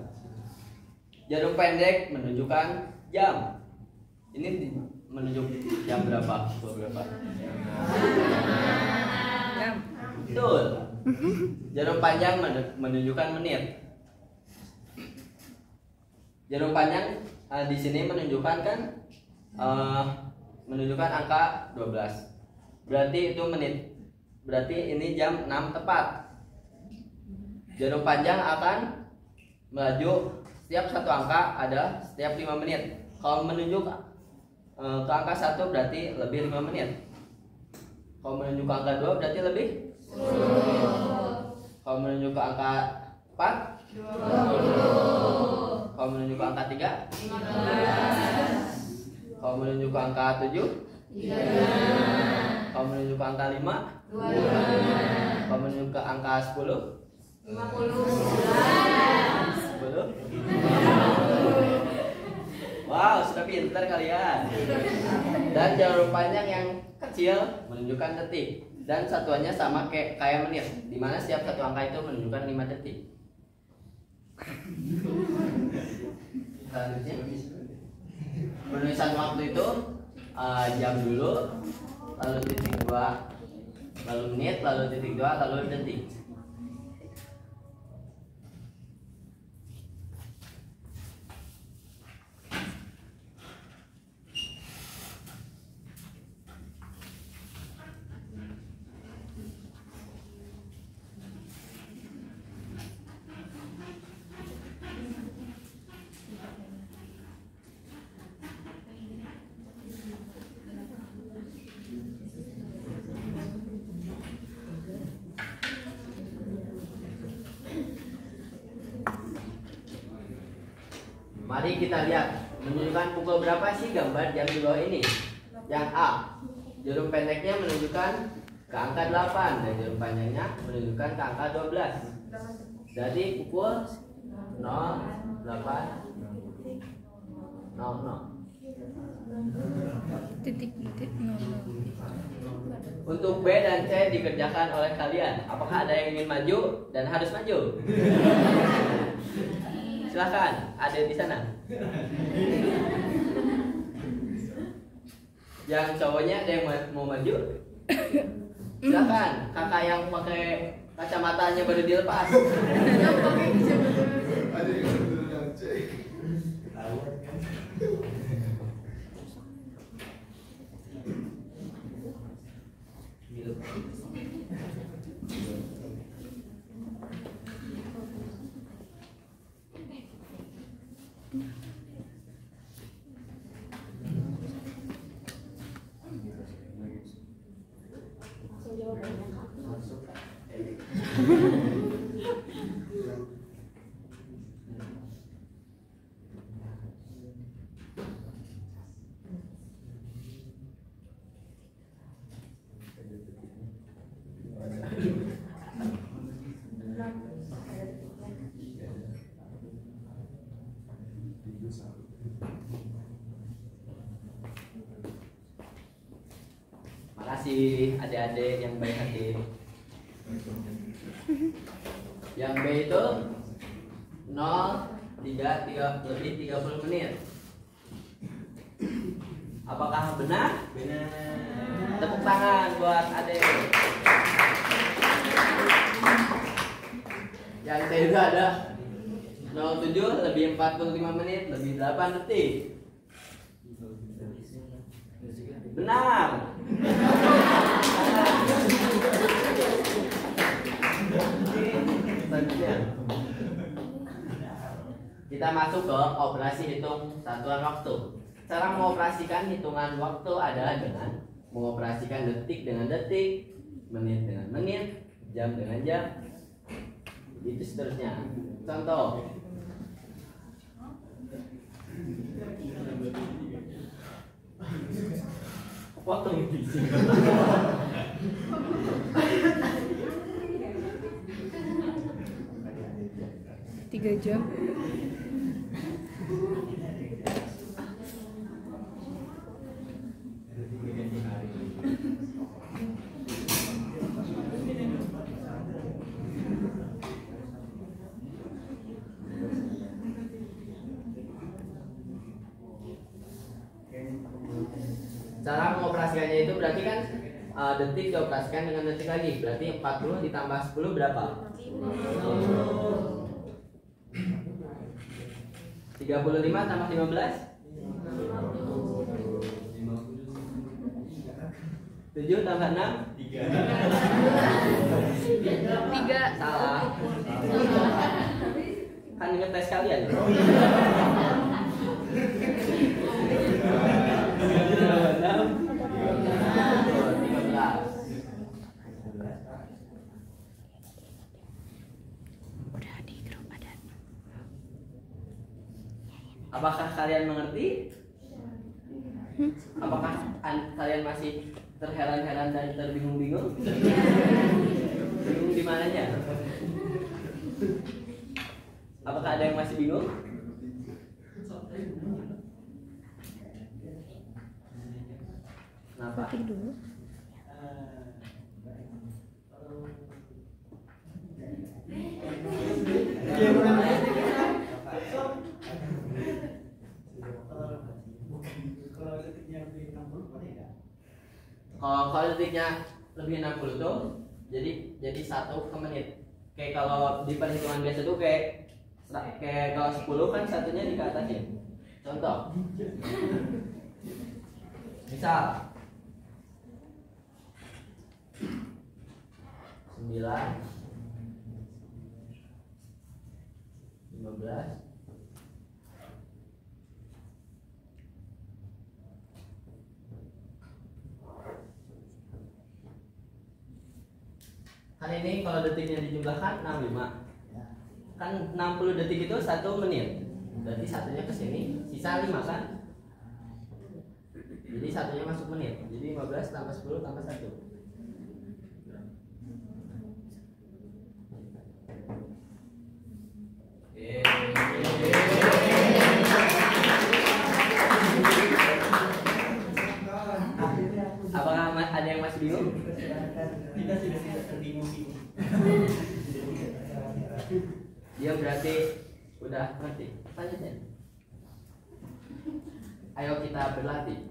Jarum pendek menunjukkan jam. Ini menunjuk jam berapa? Betul. Jarum panjang menunjukkan menit. Jarum panjang di sini menunjukkan menunjukkan angka 12. Berarti itu menit. Berarti ini jam 6 tepat. Jarum panjang akan melaju setiap satu angka ada setiap 5 menit. Kalau menunjuk ke angka 1 berarti lebih 5 menit. Kalau menunjuk ke angka 2 berarti lebih 10. Kalau menunjuk ke angka 4 20. Kalau menunjuk ke angka 3 15. Kalau menunjuk ke angka 7 13. Kalau menunjuk ke angka 5 25. Kalau menunjuk ke angka 10 50. 10. harusnya pinter kalian. Dan jalur panjang yang kecil menunjukkan detik. Dan satuannya sama kayak menit, dimana setiap satu angka itu menunjukkan 5 detik. Selanjutnya, penulisan waktu itu jam dulu, lalu titik 2, lalu menit, lalu titik 2, lalu detik. Mari kita lihat menunjukkan pukul berapa sih gambar jam di bawah ini. Yang A, jarum pendeknya menunjukkan ke angka 8 dan jarum panjangnya menunjukkan ke angka 12. Jadi pukul 08.00. Titik-titik 00. Untuk B dan C dikerjakan oleh kalian. Apakah ada yang ingin maju dan harus maju? Silakan, ada di sana. Yang cowoknya ada yang mau maju? Silakan, kakak yang pakai kacamatanya baru dilepas. Makasih adik-adik yang baik hati. Yang B itu 0,3 menit. Apakah benar? Benar. Tepuk tangan buat adik. Yang C itu ada 07 lebih 45 menit lebih 8 detik. Benar. Kita masuk ke operasi hitung satuan waktu. Cara mengoperasikan hitungan waktu adalah dengan mengoperasikan detik dengan detik, menit dengan menit, jam dengan jam, itu seterusnya. Contoh, potong isi. 3 jam. Cara mengoperasikannya itu berarti kan detik dioperasikan dengan detik lagi, berarti 40 ditambah 10 berapa? 35 tambah 15? 7 tambah 6? 3. Salah. Kan ngetes kalian ya? 13. Udah di grup ada. Apakah kalian mengerti? Apakah kalian masih terheran-heran dan terbingung-bingung? Bingung di mananya? Apakah ada yang masih bingung? Kenapa? voting dulu. Kalau detiknya lebih 60 tuh jadi 1 ke menit. Kayak kalau di perhitungan biasa tuh kayak kalau 10 kan satunya di atasnya. Contoh. Misal 9 15 kan ini kalau detiknya dijumlahkan 65 kan 60 detik itu 1 menit, berarti satunya ke sini sisa 5 kan, jadi satunya masuk menit, jadi 15 tambah 10 tambah 1. Apakah ada yang masih bingung? Kita sudah bingung. Dia berarti udah ngerti. Tanya deh. Ayo kita berlatih.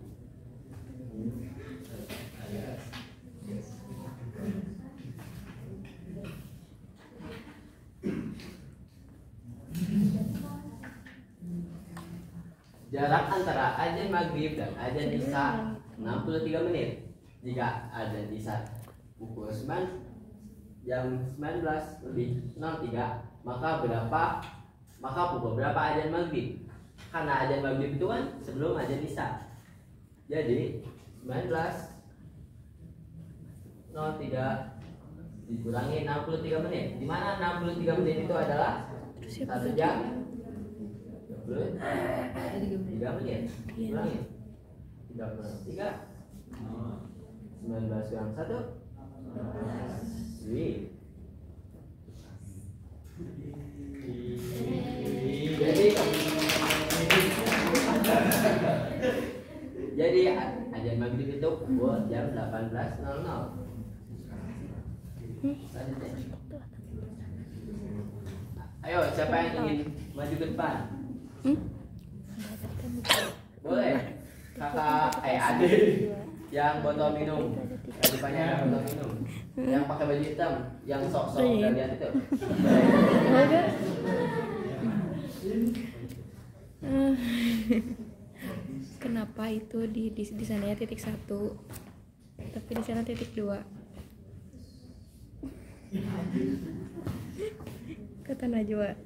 Jarak antara azan maghrib dan azan isya 63 menit. Jika azan isya pukul 9 jam 19:03, maka pukul berapa azan maghrib? Karena azan maghrib itu kan sebelum azan isya. Jadi 19:03 dikurangi 63 menit. Di mana 63 menit itu adalah 1 jam 3 menit. Kurangi 3 19 kurang 1 jadi azan maghrib itu pukul jam 18.00. Ayo, siapa yang ingin maju ke depan? Boleh. Kakak, adik yang botol minum, yang depannya ada botol minum, yang pakai baju hitam, yang sok-sok dan lihat itu. Kenapa itu di sananya titik 1 tapi di sana titik 2? Kata Najwa.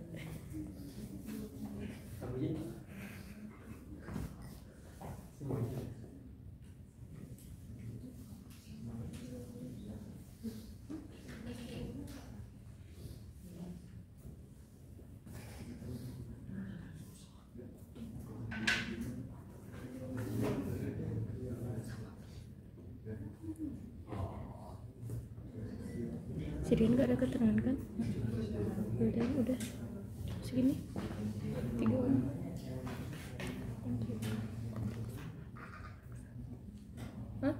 Sirian gak ada keterangan kan? Udah segini 3 orang. Hah?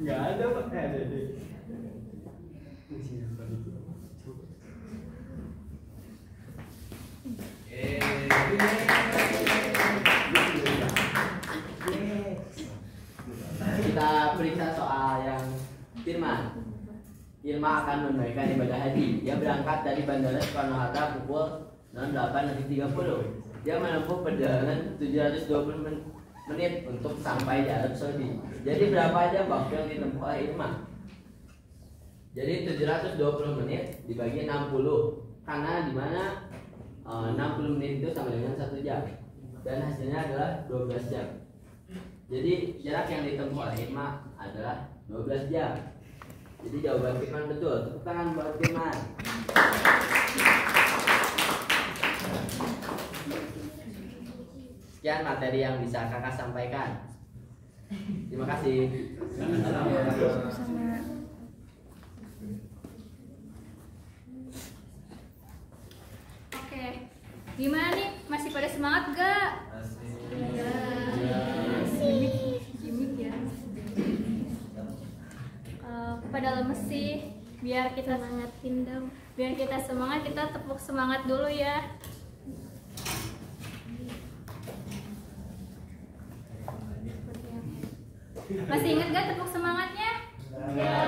Nggak ada Pak, ada deh. Irma akan menunaikan ibadah haji. Dia berangkat dari Bandara Soekarno-Hatta pukul 08.30. Dia menempuh perjalanan 720 menit untuk sampai di Arab Saudi. Jadi berapa jam waktu yang ditempuh oleh Irma? Jadi 720 menit dibagi 60, karena di mana 60 menit itu sama dengan 1 jam, dan hasilnya adalah 12 jam. Jadi jarak yang ditempuh oleh Irma adalah 12 jam. Jadi jawaban Firman betul. Tepuk tangan buat Firman. Sekian materi yang bisa kakak sampaikan. Terima kasih. Sama. Oke, gimana nih? Masih pada semangat gak? Gimik ya. Pada lemes sih. Biar kita semangatin dong. Biar kita semangat, kita tepuk semangat dulu ya. Masih ingat gak tepuk semangatnya? Ya.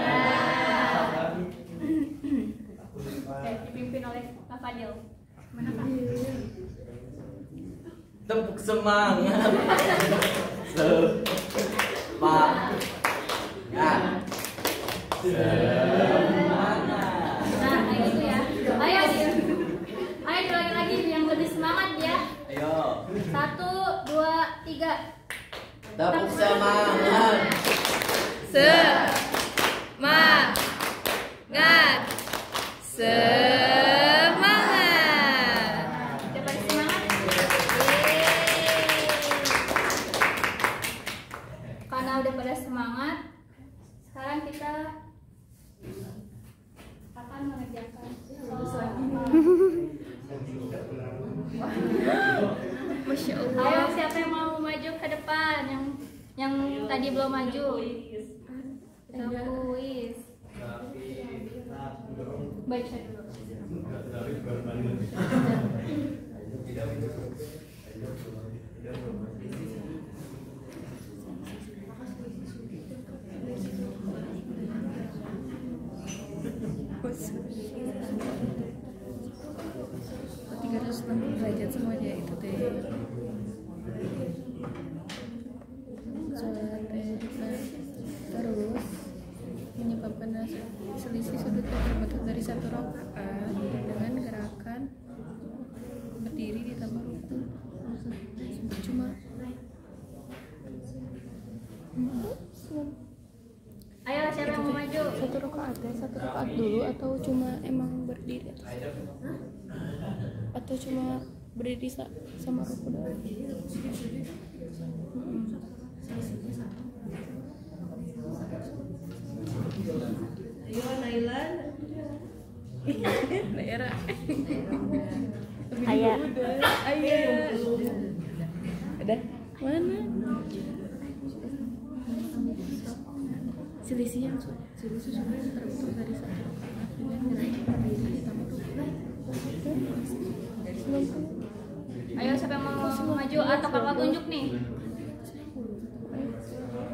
Oke, dipimpin oleh Kak Fadil. Mana Kak? Tepuk semangat. Semangat. Nah, kayak gitu ya. Ayo diulangi lagi yang lebih semangat ya. Ayo. 1, 2, 3. Tepuk semangat. Semangat. Semangat. Coba semangat. Karena udah pada semangat, sekarang kita akan mengerjakan Masya Allah. Ayo, siapa yang mau maju ke depan? Yang tadi belum maju. Kuis. Baca dulu. Derajat semuanya itu teh. Terus menyebabkan selisih sudut yang terbentuk dari satu rakaat dengan gerakan berdiri ditambah ruku. Cuma Ayo, siapa yang mau maju? satu rakaat dulu atau cuma emang berdiri atau cuma berdiri sama ruku doang? Ayo Nailan. Daerah. Ayah. Udah. Mana? Selisih sudah terbentuk dari satu rakaat dengan gerakan berdiri ditambah ruku. Ayo, siapa yang mau maju atau kakak tunjuk nih?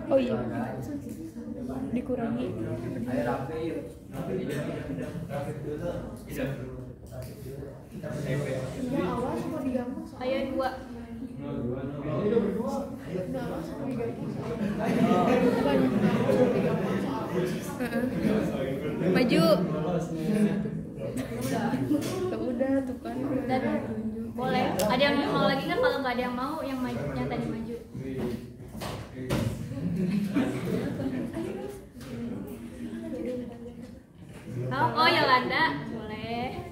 Oh iya. Dikurangi. Ayo rapi yuk. Ayo 2. Maju. Udah tuh kan. Dan boleh. Ada yang mau lagi kan? Kalau nggak ada yang mau, yang tadi maju. Oh, Yolanda, boleh.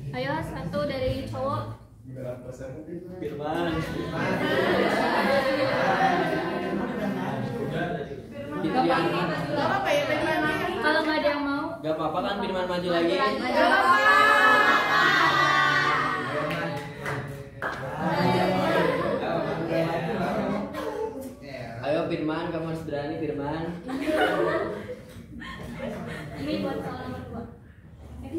Ayo, satu dari cowok. Firman. Kalau nggak ada yang mau, Gak apa-apa kan Firman maju lagi? Ayo Firman, kamu harus berani Firman. ini buat soal nomor 2.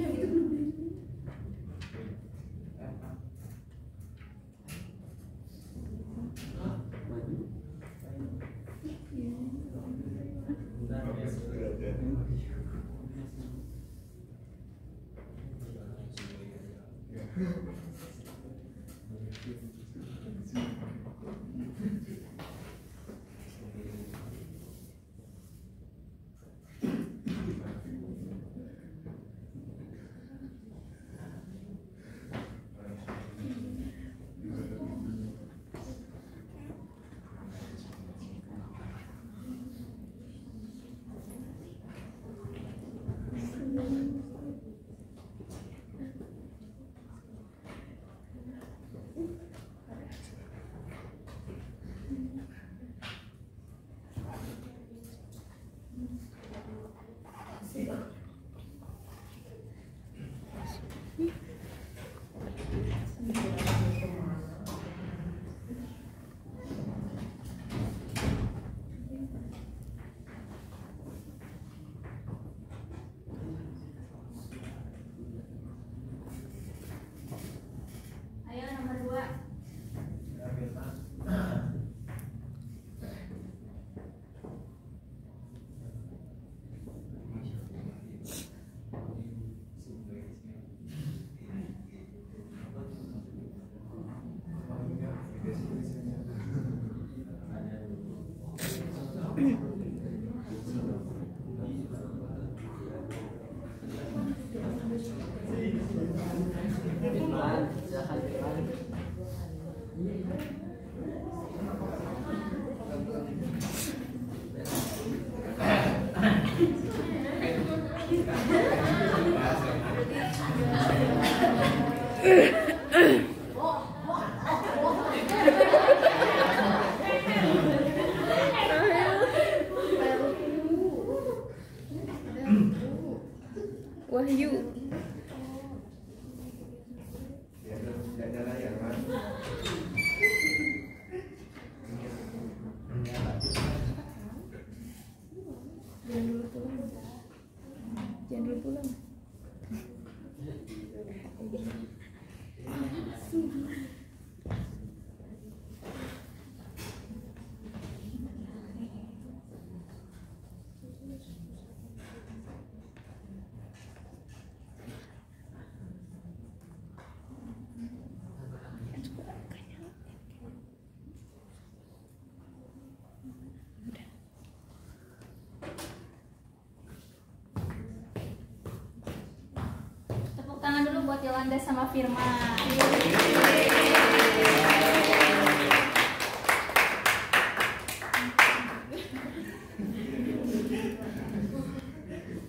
buat Yolanda sama Firman.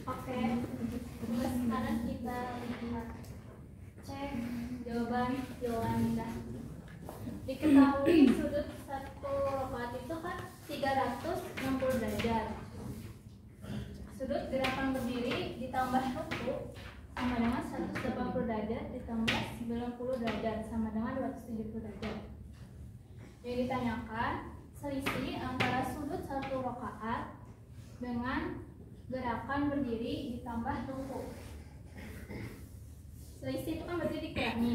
Oke, terus sekarang kita lihat cek jawaban Yolanda. Diketahui sudut satu rakaat itu kan 360 derajat. Sudut gerakan berdiri ditambah ruku sama dengan 180 derajat ditambah 90 derajat sama dengan 270 derajat. Yang ditanyakan selisih antara sudut satu rakaat dengan gerakan berdiri ditambah ruku. Selisih itu kan berarti dikurangi.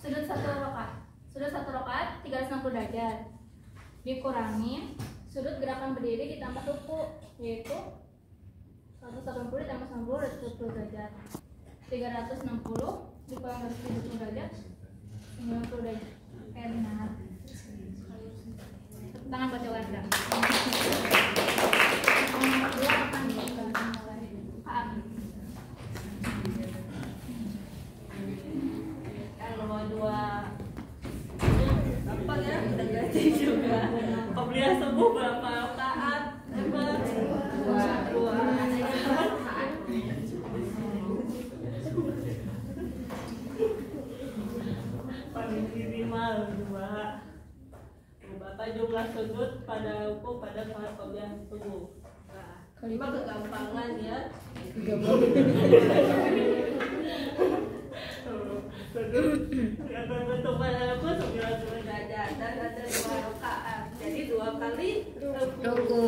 Sudut satu rakaat 360 derajat dikurangi sudut gerakan berdiri ditambah ruku, yaitu 180 ditambah 90 derajat. 360 dikurang 270 derajat 90 derajat. Benar. Tepuk tangan buat Yolanda. Dia akan mulai. Kalau dua gampang ya, udah gaji juga. Qobliyah subuh berapa rakaat? Dua. Paling minimal dua. Berapa jumlah sudut pada ruku pada saat qobliyah subuh? Nah, kelima kegampangan ya. Yang berbentuk pada ruku 90 derajat dan ada 2 rakaat. Jadi 2 kali ruku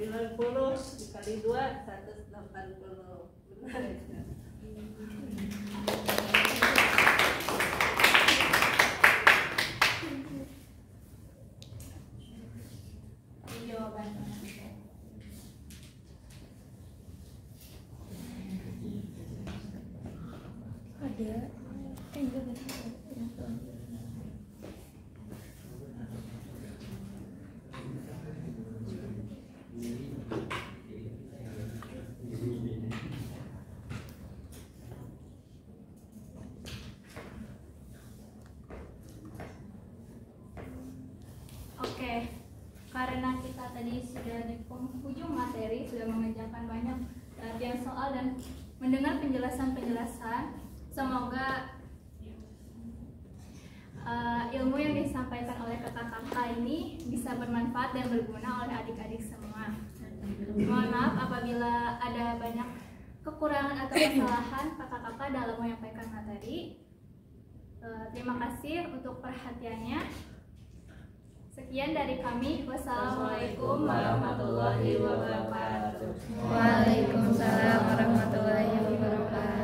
90 dikali 2 180. Benar ya? Jawabannya. Ada enggak ada. Oke, karena kita tadi sudah di penghujung materi, sudah mengerjakan banyak latihan soal dan mendengar penjelasan-penjelasan, semoga ilmu yang disampaikan oleh kakak-kakak ini bisa bermanfaat dan berguna oleh adik-adik semua. Mohon maaf apabila ada banyak kekurangan atau kesalahan kakak-kakak dalam menyampaikan materi. Terima kasih untuk perhatiannya. Sekian dari kami. Wassalamualaikum warahmatullahi wabarakatuh. Waalaikumsalam warahmatullahi wabarakatuh.